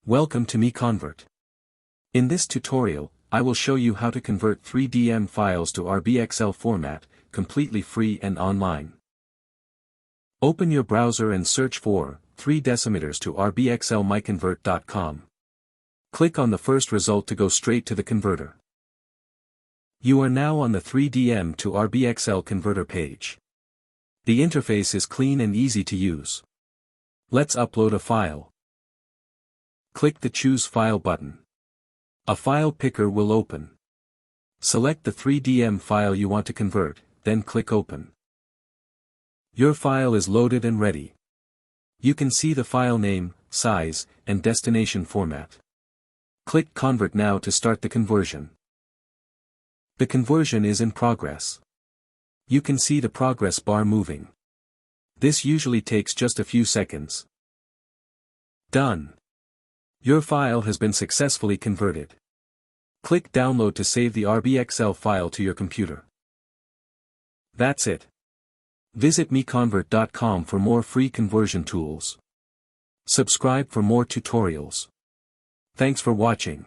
Welcome to MiConvert. In this tutorial, I will show you how to convert 3DM files to RBXL format, completely free and online. Open your browser and search for 3 decimeters to RBXL MiConvert.com. Click on the first result to go straight to the converter. You are now on the 3DM to RBXL converter page. The interface is clean and easy to use. Let's upload a file. Click the Choose File button. A file picker will open. Select the 3DM file you want to convert, then click Open. Your file is loaded and ready. You can see the file name, size, and destination format. Click Convert now to start the conversion. The conversion is in progress. You can see the progress bar moving. This usually takes just a few seconds. Done. Your file has been successfully converted. Click Download to save the RBXL file to your computer. That's it. Visit MiConvert.com for more free conversion tools. Subscribe for more tutorials. Thanks for watching.